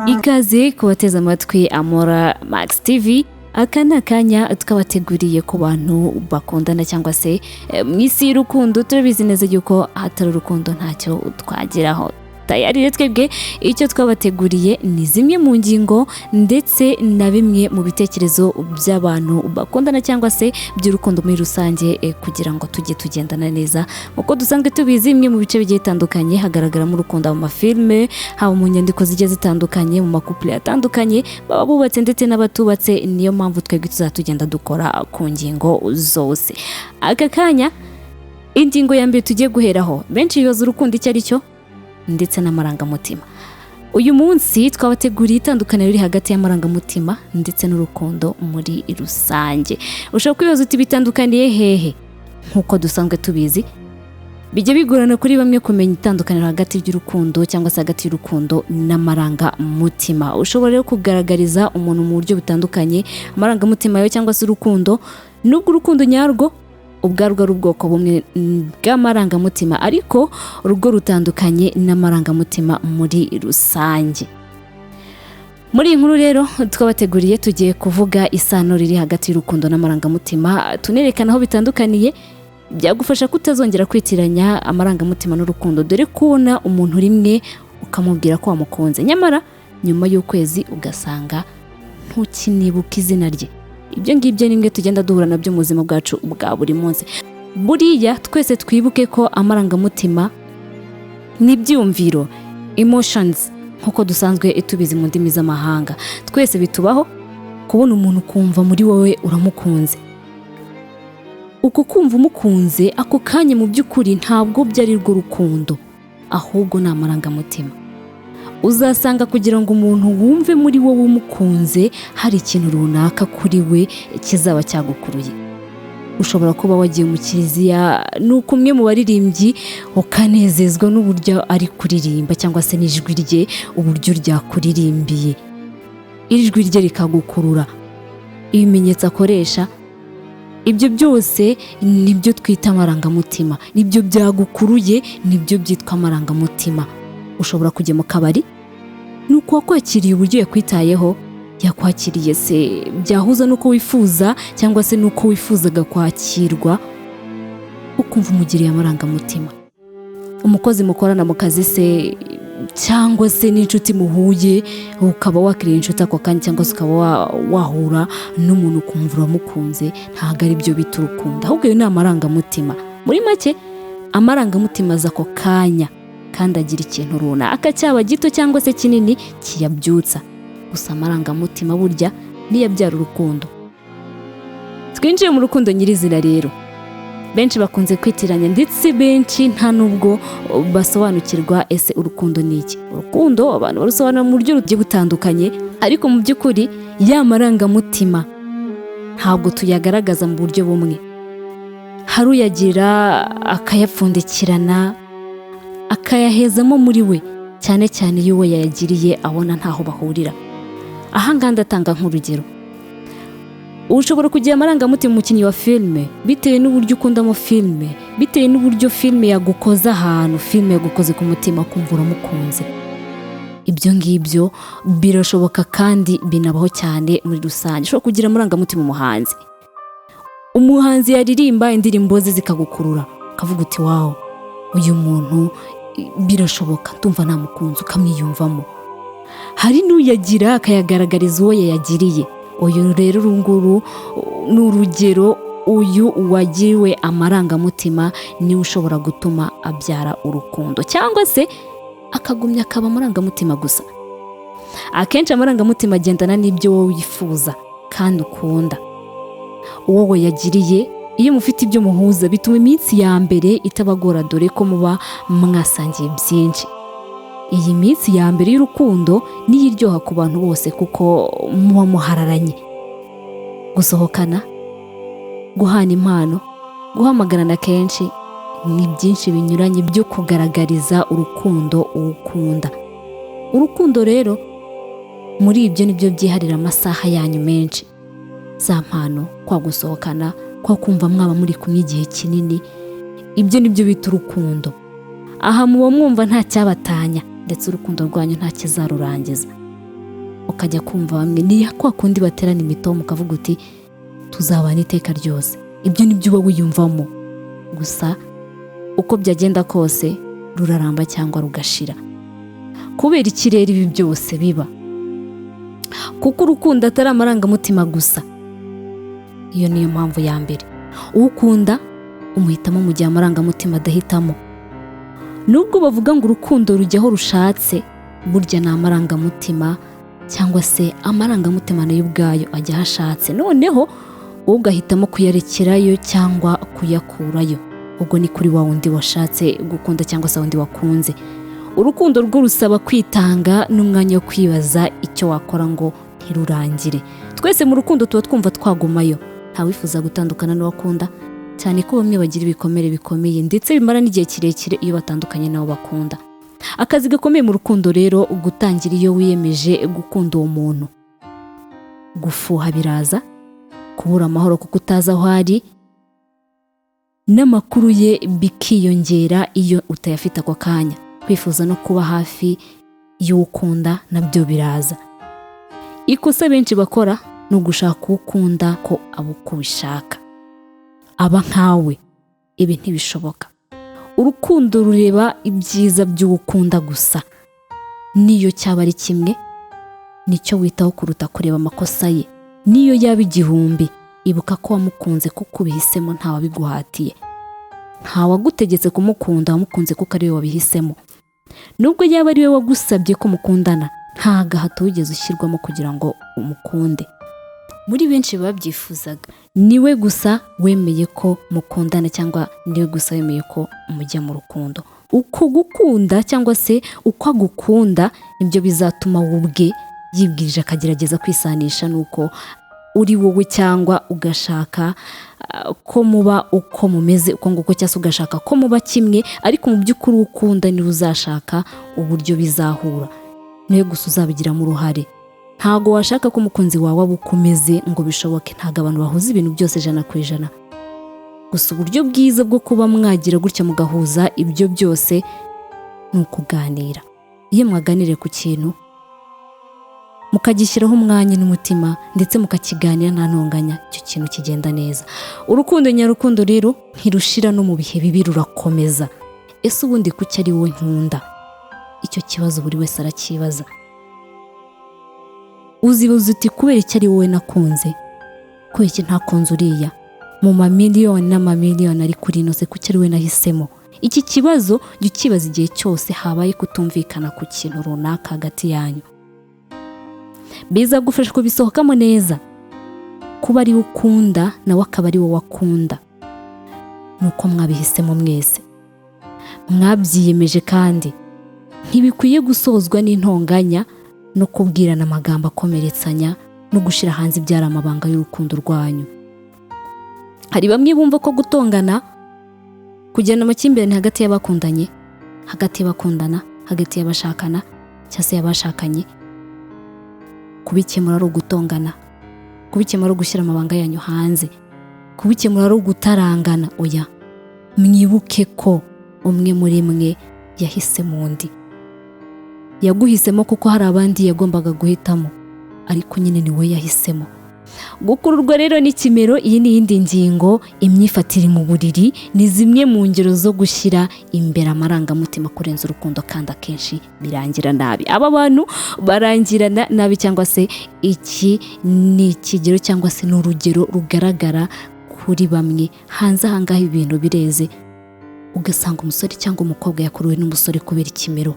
Ikaze kubateza amatwi Amora Max TV. Aka ni akanya twabateguriye ku bantu bakundana cyangwa se mu isi y'urukundo. Turabizi neza yuko hatari urukundo ntacyo twageraho. Tayari twebwe icyo twabateguriye ni zimwe mu ngingo ndetse na bimwe mu bitekerezo by'abantu bakundana cyangwa se by'urukundo muri rusange, kugira ngo tujye tugendana neza. Uko dusanzwe tubizi, imwe mu bice bigiye bitandukanye hagaragaramo urukundo mu mafilme, haba mu nyandiko zigiye zitandukanye, mu makupule atandukanye, baba bubatse ndetse n'abatubatse. Niyo mpamvu twebwe tuzatugenda dukora ku ngingo zose. Aka kanya ingingo ya mbere tugiye guheraho, benshi bibaza urukundo icyo ari cyo ndetse n'amarangamutima. Uyu munsi twabateguriye itandukaniro riri hagati y'amarangamutima ndetse n'urukundo muri rusange. Ushobora kwibaza uti bitandukaniye hehe? Nkuko dusanzwe tubizi, bijya bigorana kuri bamwe kumenya itandukaniro hagati y'urukundo cyangwa se hagati y'urukundo n'amarangamutima. Ushobora rero kugaragariza umuntu mu buryo butandukanye amarangamutima yawe cyangwa se urukundo, nubwo urukundo nyarwo ubwarwo ari ubwoko bumwe bw'amarangamutima, ariko urugo rutandukanye n'amarangamutima muri rusange. Muri iyi nkuru rero twabateguriye, tugiye kuvuga isano riri hagati y'urukundo n'amarangamutima, tunerekana aho bitandukaniye, byagufasha kutazongera kwitiranya amarangamutima n'urukundo, dore kubona umuntu rimwe ukamubwira ko wamukunze, nyamara nyuma y'ukwezi ugasanga ntukinibuka izina rye. Ibyo ngibyo nimwe tugenda duhura nabyo mu buzima bwacu bwa buri munsi. Buriya twese twibuke ko amarangamutima n'ibyumviro, emotions nkuko dusanzwe tubizi mu ndimi z'amahanga, twese bitubaho. Kubona umuntu kumva muri wowe uramukunze, uko kumva umukunze ako kanya mu by'ukuri ntabwo byari rwo rukundo, ahubwo ni amarangamutima. Uzasanga kugira ngo umuntu wumve muri wowe umukunze, hari ikintu runaka kuri we kizaba cyagukuruye. Ushobora kuba wagiye mu kiliziya, nuko umwe mu baririmbyi ukanezezwa n'uburyo ari kuririmba cyangwa se n'ijwi rye, uburyo ryakuririmbiye, ijwi rye rikagukurura, ibimenyetso akoresha, ibyo byose nibyo twita amarangamutima, nibyo byagukuruye, nibyo byitwa amarangamutima. Ushobora kujya mu kabari, nuko wakwakiriye uburyo yakwitayeho, yakwakiriye se byahuza nuko wifuza cyangwa se nuko wifuzaga kwakirwa, ukumva umugiriye amarangamutima. Umukozi mukorana mu kazi se, cyangwa se n'inshuti muhuye, ukaba wakiriye inshuti ako kanya, cyangwa se ukaba wahura n'umuntu ukumva uramukunze, ntabwo ari byo bita urukundo, ahubwo ni amarangamutima. Muri make, amarangamutima aza ako kanya kandi agira ikintu runaka, cyaba gito cyangwa se kinini, kiyabyutsa. Gusa amarangamutima burya niyo abyara urukundo. Twinjiye mu rukundo nyirizina rero, benshi bakunze kwitiranya, ndetse benshi nta nubwo basobanukirwa ese urukundo ni iki. Urukundo abantu barusobanura mu buryo bugiye butandukanye, ariko mu by'ukuri ya marangamutima ntabwo tuyagaragaza mu buryo bumwe. Hari uyagira akayapfundikirana, akayahezamo muri we, cyane cyane iyo we yayagiriye abona ntaho bahurira. Aha ngaha ndatanga nk'urugero. Ushobora kugira amarangamutima umukinnyi wa filime bitewe n'uburyo ukundamo filime, bitewe n'uburyo filime yagukoze ahantu, filime yagukoze ku mutima, kumva uramukunze. Ibyo ngibyo birashoboka kandi binabaho cyane muri rusange. Ushobora kugira amarangamutima umuhanzi yaririmba indirimbo ze zikagukurura, ukavuga uti wawo, uyu muntu birashoboka ndumva namukunze, ukamwiyumvamo. Hari n'uyagira akayagaragariza uwo yayagiriye. Uyu rero urunguru ni urugero, uyu wagiriwe amarangamutima niwe ushobora gutuma abyara urukundo, cyangwa se akagumya akaba amarangamutima gusa. Akenshi amarangamutima agendana n'ibyo wowe wifuza kandi ukunda. Uwo wayagiriye, iyo mufite ibyo muhuza, bituma iminsi ya mbere itabagora, dore ko muba mwasangiye byinshi. Iyi minsi ya mbere y'urukundo niyo iryoha ku bantu bose, kuko muba muhararanye. Gusohokana, guhana impano, guhamagarana kenshi, ni byinshi binyuranye byo kugaragariza urukundo ukunda. Urukundo rero muri ibyo nibyo byiharira amasaha yanyu menshi. Za mpano, kwa gusohokana, kwa kumva mwaba muri kumwe igihe kinini, ibyo nibyo bita urukundo. Aha muba mwumva nta cyabatanya, ndetse urukundo rwanyu nta kizarurangiza. ukajya kumva bamwe ni kwa kundi baterana imitoma ukavuga uti tuzabana iteka ryose, ibyo nibyo uba wiyumvamo, gusa uko byagenda kose ruraramba cyangwa rugashira. Kubera ikirere ibi byose biba, kuko urukundo atari amarangamutima gusa. Iyo niyo mpamvu ya mbere, ukunda umuhitamo mu gihe amarangamutima adahitamo. Nubwo bavuga ngo urukundo rujyaho rushatse, burya ni amarangamutima cyangwa se amarangamutima nayo ubwayo ajya aho ashatse, noneho ugahitamo kuyarekerayo cyangwa kuyakurayo. Ubwo ni kuri wa wundi washatse gukunda cyangwa se wundi wakunze. Urukundo rwo rusaba kwitanga n'umwanya wo kwibaza icyo wakora ngo ntirurangire. Twese mu rukundo tuba twumva twagumayo, nta wifuza gutandukana n'uwakunda, cyane ko bamwe bagira ibikomere bikomeye ndetse bimara n'igihe kirekire iyo batandukanye n'abo bakunda. Akazi gakomeye mu rukundo rero gutangira iyo wiyemeje gukunda uwo muntu. Gufuha biraza, kubura amahoro kuko utazi aho ari, n'amakuru ye bikiyongera iyo utayafite ako kanya. Kwifuza no kuba hafi y'ukunda nabyo biraza. Ikosa benshi bakora ni ugushaka ukunda ko abo kubishaka, aba nkawe. Ibi ntibishoboka. Urukundo rureba ibyiza by'ukunda gusa, niyo cyaba ari kimwe nicyo witaho kuruta kureba amakosa ye. Niyo yaba igihumbi, ibuka ko wamukunze kuko ubihisemo, nta wabiguhatiye, nta wagutegetse kumukunda, wamukunze kuko ari we wabihisemo. Nubwo yaba ari we wagusabye ko mukundana, nta gahato wigeze ushyirwamo kugira ngo umukunde. Muri benshi babyifuzaga, niwe gusa wemeye ko mukundana cyangwa niwe gusa wemeye ko mujya mu rukundo. Uko gukunda cyangwa se uko agukunda nibyo bizatuma ubwe yibwirije akagerageza kwisanisha nuko uri wowe, cyangwa ugashaka ko muba uko mumeze uko nguko, cyangwa se ugashaka ko muba kimwe, ariko mu by'ukuri ukunda niwe uzashaka uburyo bizahura, niwe gusa uzabigiramo uruhare. Ntago washaka ko umukunzi wawe abukomeze ngo bishoboke. Ntago abantu bahuza ibintu byose 100%, gusa uburyo bwiza bwo kuba mwagira gutya mugahuza ibyo byose ni ukuganira. Iyo mwaganiriye ku kintu mukagishyiraho umwanya n'umutima ndetse mukakiganira nta ntonganya, icyo kintu kigenda neza. Urukundo nyarukundo rero ntirushira no mu bihe bibi, rurakomeza. Ese ubundi kuki ari wowe nkunda? Icyo kibazo buri wese arakibaza. Uzibaza uti kubera iki ari wowe nakunze, kubera iki ntakunze uriya? Mu mamiliyoni n'amamiliyoni ari kuri ino, se kuki ari we nahisemo? Iki kibazo jya ukibaza igihe cyose habaye kutumvikana ku kintu runaka hagati yanyu. Biza gufasha kubisohokamo neza. Kuba ari ukunda nawe akaba ari wowe wakunda, nuko mwabihisemo mwese, mwabyiyemeje, kandi ntibikwiye gusozwa n'intonganya no kubwirana amagambo akomeretsanya no gushira hanze ibyara amabanga y'urukundo rwanyu. Hari bamwe bumva ko gutongana, kujyana amakimbirane hagati y'abakundanye, hagati y'abakundana, hagati y'abashakana cyangwa se y'abashakanye, kubikemura ari ugutongana, kubikemura ari ugushyira amabanga yanyu hanze, kubikemura ari ugutarangana. Oya, mwibuke ko umwe muri mwe yahisemo undi. Yaguhisemo kuko hari abandi yagombaga guhitamo, ariko nyine ni we yahisemo. Gukururwa rero n'ikimero, iyi ni iyindi ngingo. Imyifatire mu buriri ni zimwe mu ngero zo gushyira imbere amarangamutima kurenza urukundo, kandi akenshi birangira nabi. Aba bantu barangirana nabi, cyangwa se iki ni ikigero cyangwa se n'urugero rugaragara kuri bamwe. Hanze ahangaha ibintu bireze, ugasanga umusore cyangwa umukobwa yakuruwe n'umusore kubera ikimero,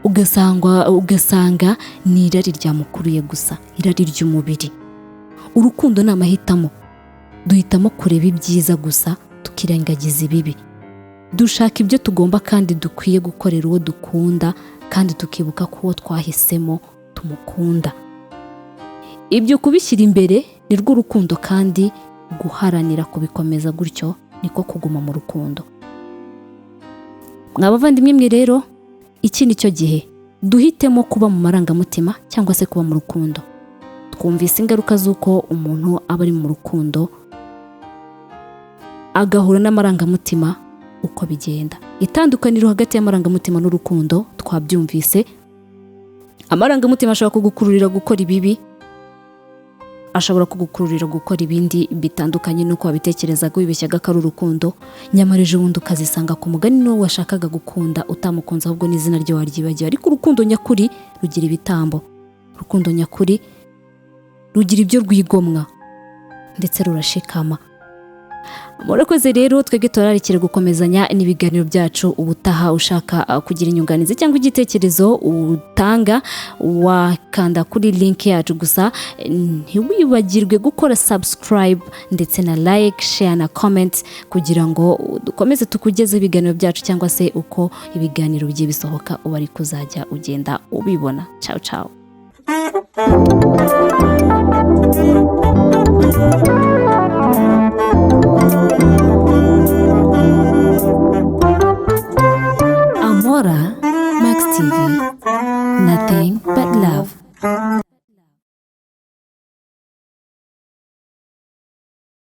ugasanga ni irari ryamukuruye gusa, irari ry'umubiri. Urukundo ni amahitamo. Duhitamo kureba ibyiza gusa, tukirengagiza ibibi. Dushaka ibyo tugomba kandi dukwiye gukorera uwo dukunda, kandi tukibuka ko uwo twahisemo tumukunda. Ibyo kubishyira imbere ni rwo rukundo, kandi guharanira kubikomeza gutyo niko kuguma mu rukundo. Mwabavandimwe mwe rero, iki ni cyo gihe duhitemo kuba mu marangamutima cyangwa se kuba mu rukundo. Twumvise ingaruka z'uko umuntu aba ari mu rukundo agahura n'amarangamutima, uko bigenda. Itandukaniro hagati y'amarangamutima n'urukundo twabyumvise. amarangamutima ashobora kugukururira gukora ibibi, ashobora kugukururira gukora ibindi bitandukanye nuko wabitekerezaga wibeshyaga ko ari urukundo, nyamara ejo bundi ukazisanga ku mugani n'uwo washakaga gukunda utamukunze ahubwo n'izina rye waryibagiwe. Ariko urukundo nyakuri rugira ibitambo, urukundo nyakuri rugira ibyo rwigomwa ndetse rurashikama. Murakoze rero, twebwe turarikira gukomezanya n'ibiganiro byacu. Ubutaha ushaka kugira inyunganizi cyangwa igitekerezo utanga, wakanda kuri link yacu, gusa ntiwibagirwe gukora subscribe ndetse na like, share na comment kugira ngo dukomeze tukugeze ibiganiro byacu cyangwa se uko ibiganiro bigiye bisohoka uba ari kuzajya ugenda ubibona. Ciao ciao. Amora Max TV, nothing but love.